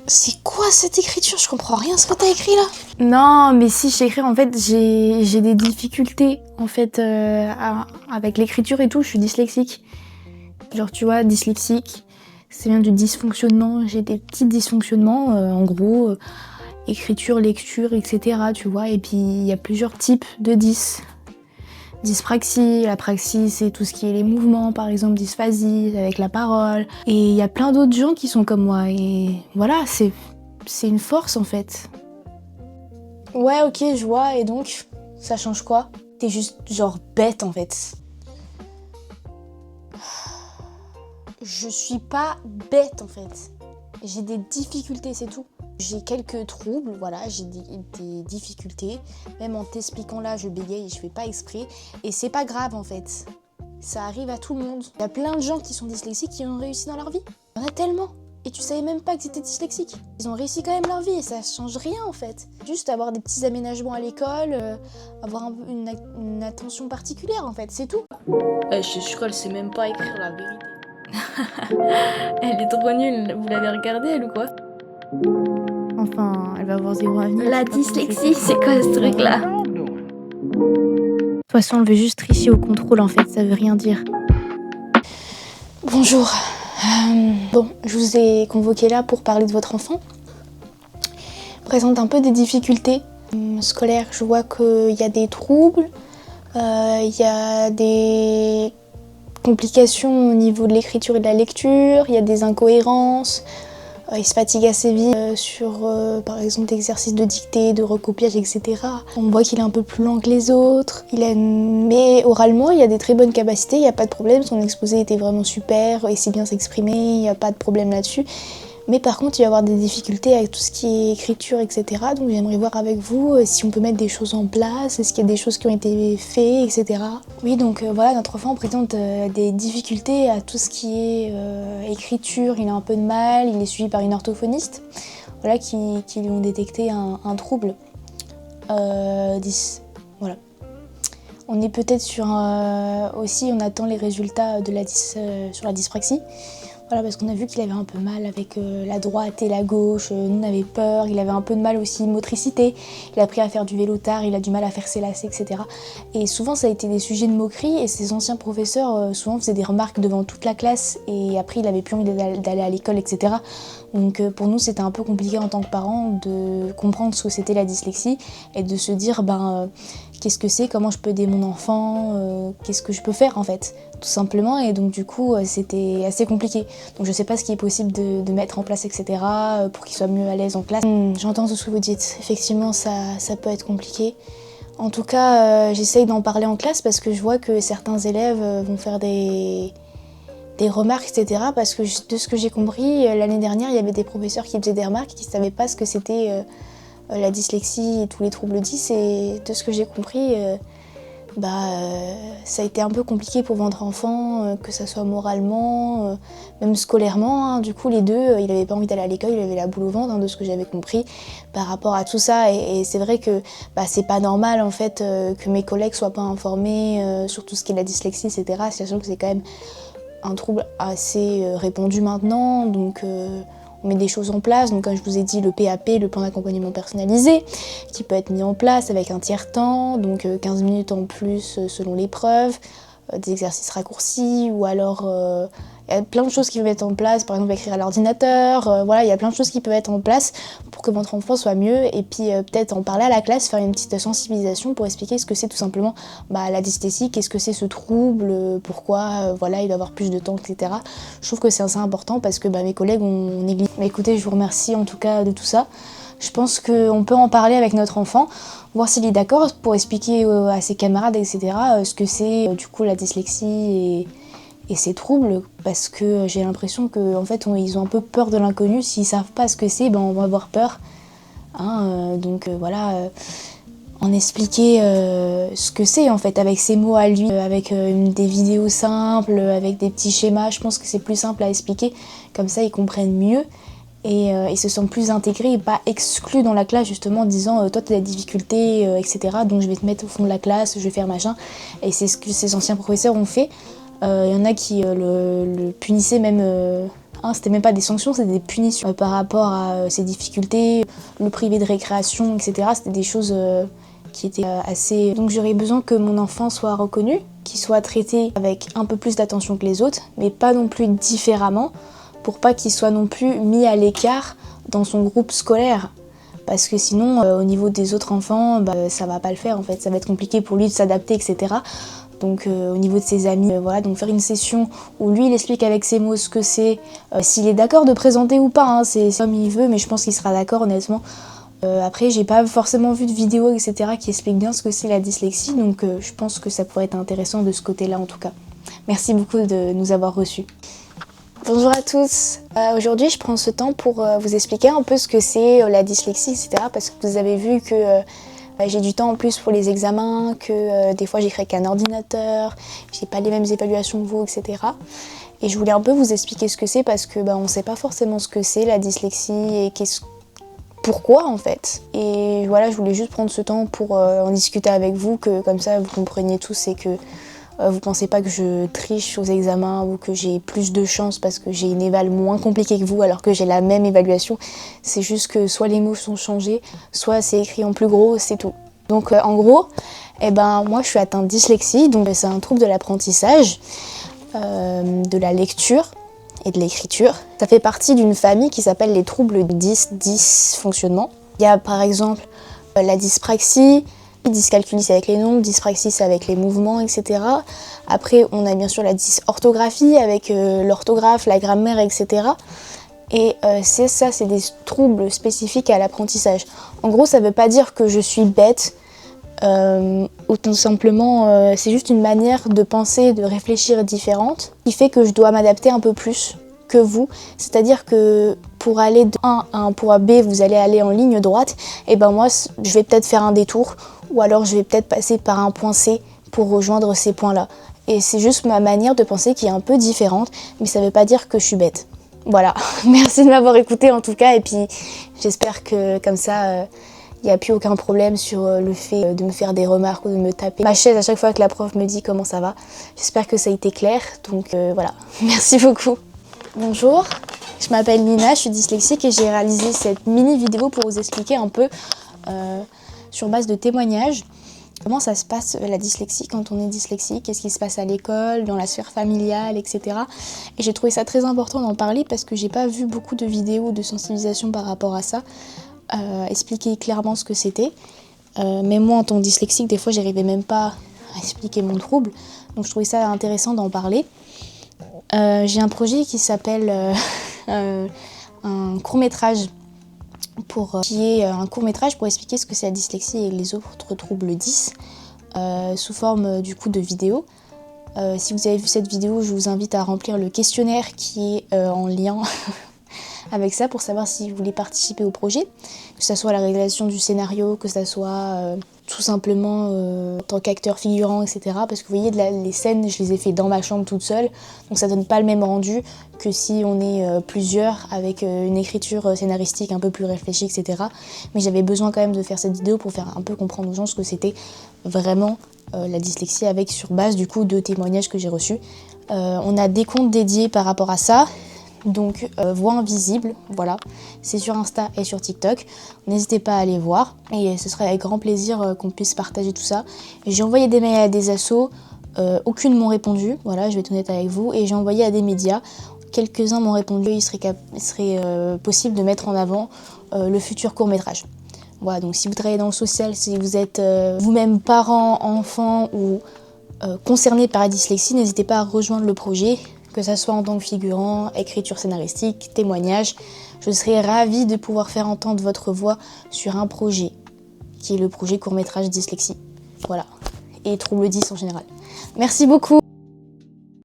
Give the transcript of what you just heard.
C'est quoi cette écriture? Je comprends rien ce que t'as écrit là. Non, mais si j'écris, en fait, j'ai des difficultés, en fait, avec l'écriture et tout, je suis dyslexique. Genre, tu vois, dyslexique, c'est bien du dysfonctionnement, j'ai des petits dysfonctionnements, en gros, écriture, lecture, etc., tu vois, et puis il y a plusieurs types de dyspraxie, la praxie c'est tout ce qui est les mouvements, par exemple dysphasie avec la parole, et il y a plein d'autres gens qui sont comme moi, et voilà, c'est une force en fait. Ouais, ok, je vois, et donc, ça change quoi? T'es juste genre bête en fait. Je suis pas bête en fait. J'ai des difficultés, c'est tout. J'ai quelques troubles, voilà, j'ai des difficultés. Même en t'expliquant là, je bégaye et je fais pas exprès. Et c'est pas grave en fait. Ça arrive à tout le monde. Il y a plein de gens qui sont dyslexiques qui ont réussi dans leur vie. Il y en a tellement. Et tu savais même pas que t'étais dyslexique. Ils ont réussi quand même leur vie et ça change rien en fait. Juste avoir des petits aménagements à l'école, avoir une attention particulière en fait, c'est tout. Je crois qu'elle sait même pas écrire la vérité. Elle est trop nulle, vous l'avez regardée elle ou quoi? Enfin, elle va avoir 0 avenir. La dyslexie, c'est quoi ce truc-là? De toute façon, elle veut juste tricher au contrôle en fait, ça veut rien dire. Bonjour. Bon, je vous ai convoqué là pour parler de votre enfant. Il présente un peu des difficultés scolaires. Je vois qu'il y a des troubles, il y a des complications au niveau de l'écriture et de la lecture, il y a des incohérences. Il se fatigue assez vite sur, par exemple, d'exercices de dictée, de recopiage, etc. On voit qu'il est un peu plus lent que les autres. Mais oralement, il a des très bonnes capacités, il n'y a pas de problème. Son exposé était vraiment super, il sait bien s'exprimer, il n'y a pas de problème là-dessus. Mais par contre, il va avoir des difficultés avec tout ce qui est écriture, etc. Donc j'aimerais voir avec vous si on peut mettre des choses en place, est-ce qu'il y a des choses qui ont été faites, etc. Oui, donc voilà, notre enfant présente des difficultés à tout ce qui est écriture. Il a un peu de mal, il est suivi par une orthophoniste, voilà, qui lui ont détecté un trouble. 10. Voilà. On est peut-être sur aussi, on attend les résultats de sur la dyspraxie. Voilà, parce qu'on a vu qu'il avait un peu mal avec la droite et la gauche, nous on avait peur, il avait un peu de mal aussi motricité, il a appris à faire du vélo tard, il a du mal à faire ses lacets, etc. Et souvent ça a été des sujets de moquerie et ses anciens professeurs souvent faisaient des remarques devant toute la classe et après il avait plus envie d'aller à l'école, etc. Donc pour nous c'était un peu compliqué en tant que parents de comprendre ce que c'était la dyslexie et de se dire qu'est-ce que c'est, comment je peux aider mon enfant, qu'est-ce que je peux faire en fait, tout simplement. Et donc du coup c'était assez compliqué. Donc je sais pas ce qui est possible de mettre en place, etc. Pour qu'il soit mieux à l'aise en classe. J'entends tout ce que vous dites, effectivement ça peut être compliqué. En tout cas j'essaye d'en parler en classe parce que je vois que certains élèves vont faire des remarques, etc. Parce que de ce que j'ai compris, l'année dernière il y avait des professeurs qui faisaient des remarques qui ne savaient pas ce que c'était la dyslexie et tous les troubles 10, et de ce que j'ai compris, ça a été un peu compliqué pour votre enfant, que ça soit moralement, même scolairement. Hein. Du coup, les deux, il n'avait pas envie d'aller à l'école, il avait la boule au ventre, de ce que j'avais compris par rapport à tout ça. Et c'est vrai que c'est pas normal en fait que mes collègues soient pas informés sur tout ce qui est la dyslexie, etc. Sachant que c'est quand même un trouble assez répandu maintenant, donc on met des choses en place, donc comme je vous ai dit, le PAP, le plan d'accompagnement personnalisé, qui peut être mis en place avec un tiers-temps, donc 15 minutes en plus selon l'épreuve, des exercices raccourcis, ou alors il y a plein de choses qui peuvent être en place, par exemple écrire à l'ordinateur, voilà, il y a plein de choses qui peuvent être en place pour que votre enfant soit mieux, et puis peut-être en parler à la classe, faire une petite sensibilisation pour expliquer ce que c'est tout simplement la dyslexie, qu'est-ce que c'est ce trouble, pourquoi voilà, il doit avoir plus de temps, etc. Je trouve que c'est assez important parce que mes collègues ont négligé. Mais écoutez, je vous remercie en tout cas de tout ça. Je pense qu'on peut en parler avec notre enfant, voir s'il est d'accord pour expliquer à ses camarades, etc. Ce que c'est du coup la dyslexie et ses troubles, parce que j'ai l'impression qu'en fait ils ont un peu peur de l'inconnu. S'ils savent pas ce que c'est, on va avoir peur. Donc voilà, en expliquer ce que c'est en fait avec ses mots à lui, avec des vidéos simples, avec des petits schémas. Je pense que c'est plus simple à expliquer, comme ça ils comprennent mieux. Et ils se sentent plus intégrés et pas exclus dans la classe, justement en disant toi t'as des difficultés, etc. Donc je vais te mettre au fond de la classe, je vais faire machin. Et c'est ce que ces anciens professeurs ont fait. Il y en a qui le punissaient même C'était même pas des sanctions, c'était des punitions par rapport à ses difficultés, le privé de récréation, etc. C'était des choses qui étaient assez... Donc j'aurais besoin que mon enfant soit reconnu, qu'il soit traité avec un peu plus d'attention que les autres, mais pas non plus différemment, pour pas qu'il soit non plus mis à l'écart dans son groupe scolaire. Parce que sinon, au niveau des autres enfants, ça va pas le faire en fait. Ça va être compliqué pour lui de s'adapter, etc. Donc au niveau de ses amis, voilà, donc faire une session où lui il explique avec ses mots ce que c'est, s'il est d'accord de présenter ou pas, hein, c'est comme il veut, mais je pense qu'il sera d'accord honnêtement. Après j'ai pas forcément vu de vidéo etc qui explique bien ce que c'est la dyslexie, donc je pense que ça pourrait être intéressant de ce côté-là en tout cas. Merci beaucoup de nous avoir reçus. Bonjour à tous, aujourd'hui je prends ce temps pour vous expliquer un peu ce que c'est la dyslexie etc, parce que vous avez vu que j'ai du temps en plus pour les examens, que des fois j'écris avec un ordinateur, j'ai pas les mêmes évaluations que vous, etc. Et je voulais un peu vous expliquer ce que c'est parce que on sait pas forcément ce que c'est la dyslexie et pourquoi en fait. Et voilà, je voulais juste prendre ce temps pour en discuter avec vous, que comme ça vous compreniez tous et que vous pensez pas que je triche aux examens ou que j'ai plus de chance parce que j'ai une éval moins compliquée que vous alors que j'ai la même évaluation. C'est juste que soit les mots sont changés, soit c'est écrit en plus gros, c'est tout. Donc en gros, moi je suis atteinte de dyslexie, donc c'est un trouble de l'apprentissage, de la lecture et de l'écriture. Ça fait partie d'une famille qui s'appelle les troubles dysfonctionnement. Il y a par exemple la dyspraxie, dyscalculie c'est avec les nombres, dyspraxie c'est avec les mouvements, etc. Après on a bien sûr la dysorthographie avec l'orthographe, la grammaire, etc. Et c'est des troubles spécifiques à l'apprentissage. En gros ça veut pas dire que je suis bête, ou tout simplement c'est juste une manière de penser, de réfléchir différente qui fait que je dois m'adapter un peu plus que vous, c'est-à-dire que pour aller de 1 à un point B, vous allez aller en ligne droite, et moi je vais peut-être faire un détour, ou alors je vais peut-être passer par un point C pour rejoindre ces points-là. Et c'est juste ma manière de penser qui est un peu différente, mais ça veut pas dire que je suis bête. Voilà, merci de m'avoir écouté en tout cas, et puis j'espère que comme ça, il n'y a plus aucun problème sur le fait de me faire des remarques ou de me taper ma chaise à chaque fois que la prof me dit comment ça va. J'espère que ça a été clair, donc voilà, merci beaucoup. Bonjour, je m'appelle Nina, je suis dyslexique et j'ai réalisé cette mini vidéo pour vous expliquer un peu sur base de témoignages comment ça se passe la dyslexie quand on est dyslexique, qu'est-ce qui se passe à l'école, dans la sphère familiale, etc. Et j'ai trouvé ça très important d'en parler parce que j'ai pas vu beaucoup de vidéos de sensibilisation par rapport à ça, expliquer clairement ce que c'était. Mais moi en tant que dyslexique, des fois j'arrivais même pas à expliquer mon trouble, donc je trouvais ça intéressant d'en parler. J'ai un projet qui s'appelle un court-métrage qui est un court-métrage pour expliquer ce que c'est la dyslexie et les autres troubles 10 sous forme du coup de vidéo. Si vous avez vu cette vidéo, je vous invite à remplir le questionnaire qui est en lien avec ça pour savoir si vous voulez participer au projet, que ce soit la réalisation du scénario, que ce soit tout simplement en tant qu'acteur figurant, etc. Parce que vous voyez, les scènes, je les ai fait dans ma chambre toute seule, donc ça donne pas le même rendu que si on est plusieurs avec une écriture scénaristique un peu plus réfléchie, etc. Mais j'avais besoin quand même de faire cette vidéo pour faire un peu comprendre aux gens ce que c'était vraiment la dyslexie, avec sur base du coup de témoignages que j'ai reçus. On a des comptes dédiés par rapport à ça. Donc Voix Invisible, voilà, c'est sur Insta et sur TikTok, n'hésitez pas à aller voir et ce serait avec grand plaisir qu'on puisse partager tout ça. J'ai envoyé des mails à des assos, aucune m'ont répondu, voilà, je vais être honnête avec vous, et j'ai envoyé à des médias, quelques-uns m'ont répondu, il serait possible de mettre en avant le futur court-métrage. Voilà, donc si vous travaillez dans le social, si vous êtes vous-même parent, enfant ou concerné par la dyslexie, n'hésitez pas à rejoindre le projet, que ça soit en tant que figurant, écriture scénaristique, témoignage. Je serais ravie de pouvoir faire entendre votre voix sur un projet, qui est le projet court-métrage dyslexie. Voilà, et trouble 10 en général. Merci beaucoup.